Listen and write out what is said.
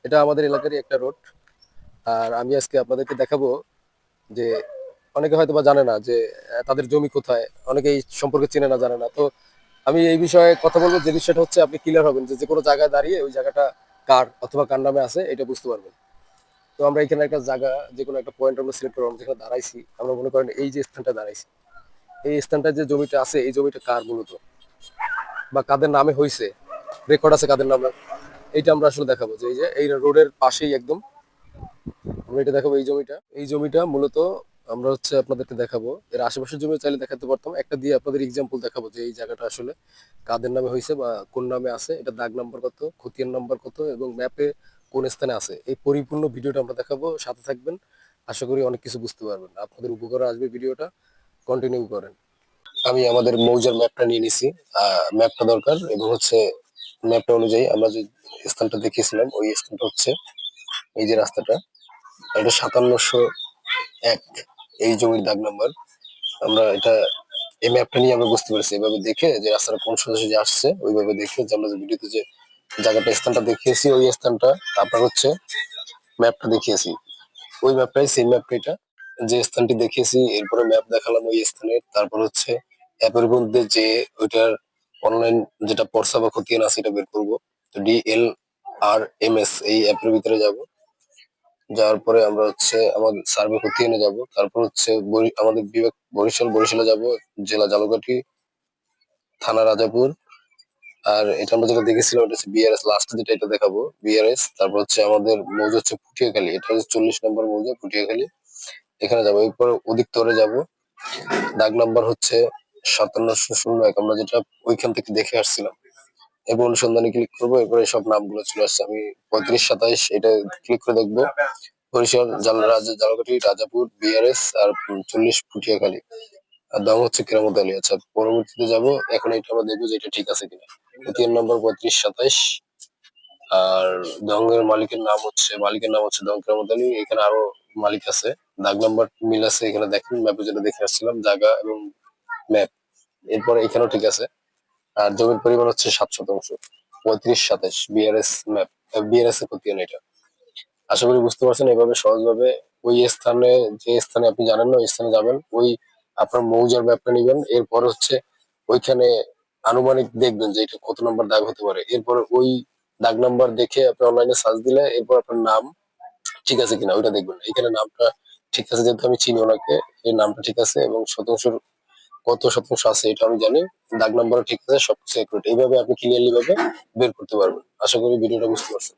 এটা আমাদের এলাকারই একটা রোড। আর আমি আজকে আপনাদেরকে দেখাবো যে অনেকে হয়তো বা জানে না যে তাদের জমি কোথায়, অনেকে এই সম্পর্কে চেনে না, জানে না। তো আমি এই বিষয়ে কথা বলবো, যে বিষয়টা হচ্ছে আপনি ক্লিয়ার হবেন যে যে কোনো জায়গায় দাঁড়িয়ে ওই জায়গাটা কার অথবা কার নামে আছে এটা বুঝতে পারবেন। তো আমরা এখানে একটা জায়গা, যে কোনো একটা পয়েন্ট আমরা সিলেক্ট করবো, যেখানে দাঁড়াইছি আমরা মনে করেন এই যে স্থানটা দাঁড়াইছি, এই স্থানটা যে জমিটা আছে এই জমিটা কার মূলত, বা কাদের নামে হয়েছে, রেকর্ড আছে কাদের নামে, এইটা আমরা আসলে দেখাবো। যে এই যে এই রোডের পাশেই একদম আমরা এটা দেখাবো। এই জমিটা মূলত আমরা হচ্ছে আপনাদেরকে দেখাবো। এর আশেপাশের জমি চাইলে দেখাতে পারতাম, একটা দিয়ে আপনাদের এক্সাম্পল দেখাবো যে এই জায়গাটা আসলে কাদের নামে হয়েছে বা কোন নামে আছে, এটা দাগ নাম্বার কত, খতিয়ান নাম্বার কত এবং ম্যাপে কোন স্থানে আছে। এই পরিপূর্ণ ভিডিওটা আমরা দেখাবো, সাথে থাকবেন। আশা করি অনেক কিছু বুঝতে পারবেন, আপনাদের উপকারে আসবে ভিডিওটা। কন্টিনিউ করেন। আমি আমাদের মৌজার ম্যাপটা নিয়ে নিছি। ম্যাপটা দরকার, এবং হচ্ছে ম্যাপটা অনুযায়ী আমরা যে স্থানটা দেখিয়েছিলাম ওই স্থানটা হচ্ছে এই যে রাস্তাটা, এটা 5701 এই জমির দাগ নাম্বার। আমরা এটা এই ম্যাপটা নিয়ে আমরা বুঝতে পারছি, এভাবে দেখে যে রাস্তাটা কোন সোজা যে আসছে ওইভাবে দেখে যে আমরা যে ভিডিওতে যে জায়গাটা স্থানটা দেখিয়েছি ওই স্থানটা আপনার হচ্ছে ম্যাপটা দেখিয়েছি, ওই ম্যাপটাই সেম ম্যাপটা এটা, যে স্থানটি দেখিয়েছি এরপরে ম্যাপ দেখালাম ওই স্থানের। তারপর হচ্ছে অ্যাপের মধ্যে যে ওইটার অনলাইন যেটা পর্সা বা খতিয়ান আছে এটা বের করবো। তো DLRMS এই অ্যাপের ভিতরে যাব। যাওয়ার পরে আমরা হচ্ছে আমাদের সার্ভে খতিয়ানে যাব। তারপর হচ্ছে আমাদের বিভাগ বরিশালে যাব, জেলা ঝালকাঠি, থানা রাজাপুর। আর এটা আমরা যেটা দেখেছিলাম এটা হচ্ছে BRS, লাস্ট যেটা এটা দেখাবো BRS। তারপর হচ্ছে আমাদের মৌজা হচ্ছে পুঠিয়াখালী, এটা হচ্ছে 40 নম্বর মৌজা পুঠিয়াখালী, এখানে যাবো। এরপর অধিকতরে যাব, দাগ নাম্বার হচ্ছে 5701, আমরা যেটা ওইখান থেকে দেখে আসছিলাম। এরপর অনুসন্ধানে ক্লিক করবো, এরপরে সব নামগুলো চলে আসছে। আমি 3527 এটা ক্লিক করে দেখবো। বরিশাল, ঝালকাঠি, রাজাপুর, BRS আর 40 পুঠিয়াখালী। আর দাম হচ্ছে কেরামত আলী। আচ্ছা, পরবর্তীতে যাব। এখন এটা আমরা দেখবো যে এটা ঠিক আছে কিনা। খতিয়ান নম্বর 3527। আর মালিকের নাম হচ্ছে দং কেরামত আলী। এখানে আরো মালিক আছে, দাগ নাম্বার মিল আছে, এখানে দেখেন ম্যাপে যেটা দেখে আসছিলাম জায়গা এবং ম্যাপ। এরপরে এখানেও ঠিক আছে। আর জমির পরিমাণ হচ্ছে 7 শতাংশ। 3527 BRS ম্যাপ, BRS এর খতিয়ান এটা। আশা করি বুঝতে পারছেন। এভাবে সহজভাবে ওই স্থানে, যে স্থানে আপনি জানেন না ওই স্থানে যাবেন, ওই আপনার মৌজার ম্যাপটা নিবেন। এরপর হচ্ছে ওইখানে আনুমানিক দেখবেন যে এটা কত নম্বর দাগ হতে পারে। এরপর ওই দাগ নাম্বার দেখে আপনি অনলাইনে সার্চ দিলে এরপর আপনার নাম ঠিক আছে কিনা ওইটা দেখবেন। এখানে নামটা ঠিক আছে, যেহেতু আমি চিনি ওনাকে, এই নামটা ঠিক আছে এবং শতাংশ কত শতাংশ আছে এটা আমি জানি, দাগ নাম্বারও ঠিক আছে, সবকিছু একুরেট। এইভাবে আপনি ক্লিয়ারলি ভাবে বের করতে পারবেন। আশা করি ভিডিওটা বুঝতে পারছেন।